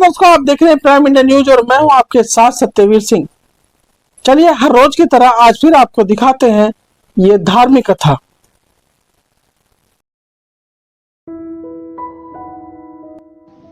दोस्तों, आप देख रहे हैं प्राइम इंडिया न्यूज और मैं हूं आपके साथ सत्यवीर सिंह। चलिए हर रोज की तरह आज फिर आपको दिखाते हैं ये धार्मिक कथा।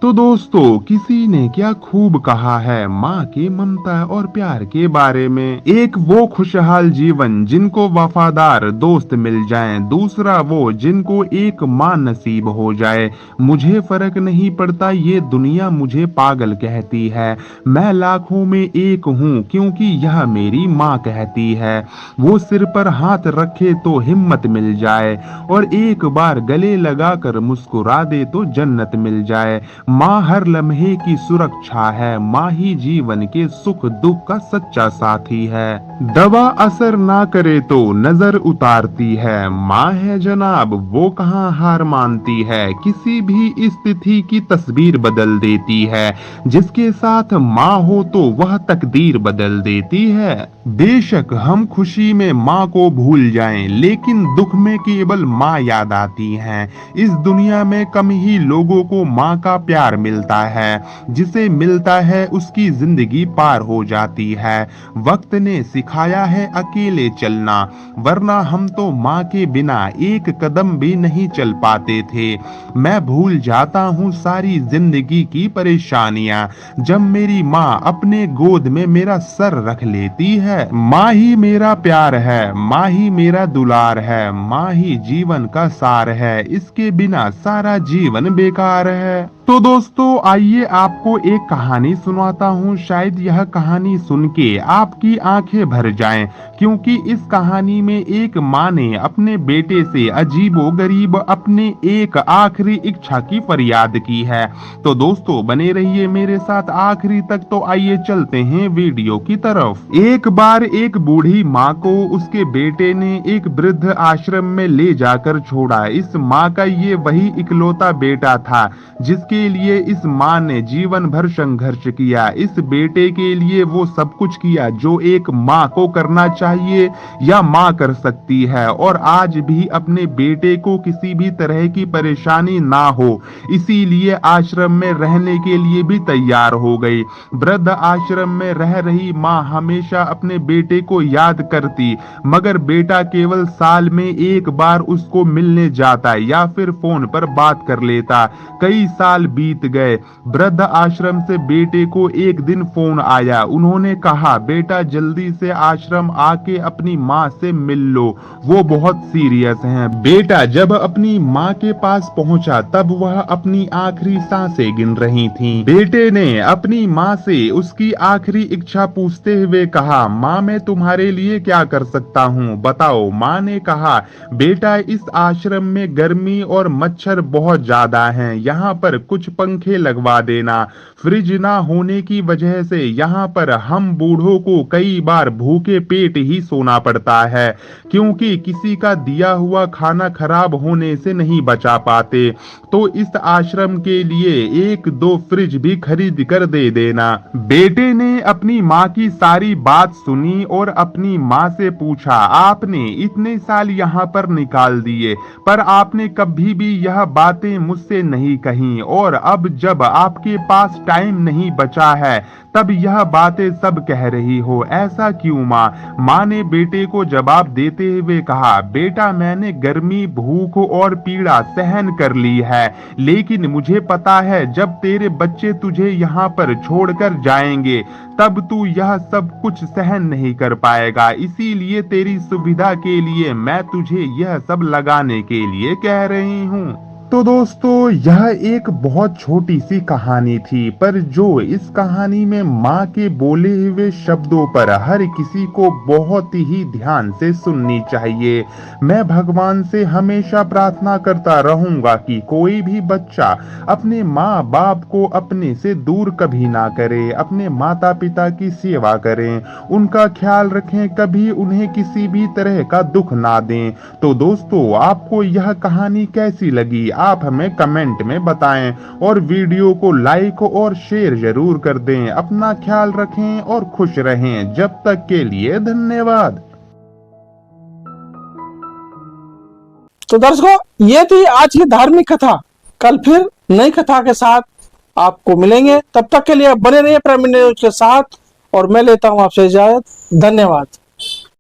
तो दोस्तों, किसी ने क्या खूब कहा है माँ के ममता और प्यार के बारे में। एक वो खुशहाल जीवन जिनको वफादार दोस्त मिल जाएं, दूसरा वो जिनको एक माँ नसीब हो जाए। मुझे फर्क नहीं पड़ता ये दुनिया मुझे पागल कहती है, मैं लाखों में एक हूँ क्योंकि यह मेरी माँ कहती है। वो सिर पर हाथ रखे तो हिम्मत मिल जाए और एक बार गले लगाकर मुस्कुरा दे तो जन्नत मिल जाए। माँ हर लम्हे की सुरक्षा है, माँ ही जीवन के सुख दुख का सच्चा साथी है। दवा असर ना करे तो नजर उतारती है, माँ है जनाब वो कहाँ हार मानती है। किसी भी स्थिति की तस्वीर बदल देती है, जिसके साथ माँ हो तो वह तकदीर बदल देती है। बेशक हम खुशी में माँ को भूल जाएं, लेकिन दुख में केवल माँ याद आती हैं। इस दुनिया में कम ही लोगों को माँ का प्यार मिलता है, जिसे मिलता है उसकी जिंदगी पार हो जाती है। वक्त ने सिखाया है अकेले चलना, वरना हम तो माँ के बिना एक कदम भी नहीं चल पाते थे। मैं भूल जाता हूँ सारी जिंदगी की परेशानियाँ, जब मेरी माँ अपने गोद में मेरा सर रख लेती है। माँ ही मेरा प्यार है, माँ ही मेरा दुलार है, माँ ही जीवन का सार है, इसके बिना सारा जीवन बेकार है। तो दोस्तों, आइए आपको एक कहानी सुनाता हूँ। शायद यह कहानी सुन के आपकी आंखें भर जाएं, क्योंकि इस कहानी में एक माँ ने अपने बेटे से अजीबो गरीब अपने एक आखिरी इच्छा की फरियाद की है। तो दोस्तों, बने रहिए मेरे साथ आखिरी तक। तो आइए चलते हैं वीडियो की तरफ। एक बार एक बूढ़ी माँ को उसके बेटे ने एक वृद्ध आश्रम में ले जाकर छोड़ा। इस माँ का ये वही इकलौता बेटा था जिसके लिए इस माँ ने जीवन भर संघर्ष किया। इस बेटे के लिए वो सब कुछ किया जो एक माँ को करना चाहिए या माँ कर सकती है, और आज भी अपने बेटे को किसी भी तरह की परेशानी ना हो, इसीलिए आश्रम में रहने के लिए भी तैयार हो गई। वृद्ध आश्रम में रह रही माँ हमेशा अपने बेटे को याद करती, मगर बेटा केवल साल में एक बार उसको मिलने जाता या फिर फोन पर बात कर लेता। कई साल बीत गए। वृद्ध आश्रम से बेटे को एक दिन फोन आया। उन्होंने कहा, बेटा जल्दी से आश्रम आके अपनी माँ से मिल लो, वो बहुत सीरियस हैं। बेटा जब अपनी माँ के पास पहुंचा तब वह अपनी आखिरी सांसें गिन रही थीं। बेटे ने अपनी माँ से उसकी आखिरी इच्छा पूछते हुए कहा, माँ मैं तुम्हारे लिए क्या कर सकता हूँ बताओ। माँ ने कहा, बेटा इस आश्रम में गर्मी और मच्छर बहुत ज्यादा हैं, यहाँ पर कुछ पंखे लगवा देना। फ्रिज ना होने की वजह से यहाँ पर हम बूढ़ों को कई बार भूखे पेट ही सोना पड़ता है, क्योंकि किसी का दिया हुआ खाना खराब होने से नहीं बचा पाते। तो इस आश्रम के लिए एक दो फ्रिज भी खरीद कर दे देना। बेटे ने अपनी माँ की सारी बात सुनी और अपनी माँ से पूछा, आपने इतने साल यहाँ पर निकाल दिए, पर आपने कभी भी यह बातें मुझसे नहीं कही, और अब जब आपके पास टाइम नहीं बचा है तब यह बातें सब कह रही हो, ऐसा क्यों माँ। माँ ने बेटे को जवाब देते हुए कहा, बेटा मैंने गर्मी भूख और पीड़ा सहन कर ली है, लेकिन मुझे पता है जब तेरे बच्चे तुझे यहाँ पर छोड़कर जाएंगे तब तू यह सब कुछ सहन नहीं कर पाएगा, इसीलिए तेरी सुविधा के लिए मैं तुझे यह सब लगाने के लिए कह रही हूँ। तो दोस्तों, यह एक बहुत छोटी सी कहानी थी, पर जो इस कहानी में माँ के बोले हुए शब्दों पर हर किसी को बहुत ही ध्यान से सुननी चाहिए। मैं भगवान से हमेशा प्रार्थना करता रहूंगा कि कोई भी बच्चा अपने माँ बाप को अपने से दूर कभी ना करे, अपने माता पिता की सेवा करें, उनका ख्याल रखें, कभी उन्हें किसी भी तरह का दुख ना दें। तो दोस्तों, आपको यह कहानी कैसी लगी आप हमें कमेंट में बताएं, और वीडियो को लाइक और शेयर जरूर कर दें। अपना ख्याल रखें और खुश रहें। जब तक के लिए धन्यवाद। तो दर्शकों, ये थी आज की धार्मिक कथा। कल फिर नई कथा के साथ आपको मिलेंगे। तब तक के लिए आप बने रहिए प्राइम इंडिया न्यूज के साथ और मैं लेता हूं आपसे इजाजत। धन्यवाद।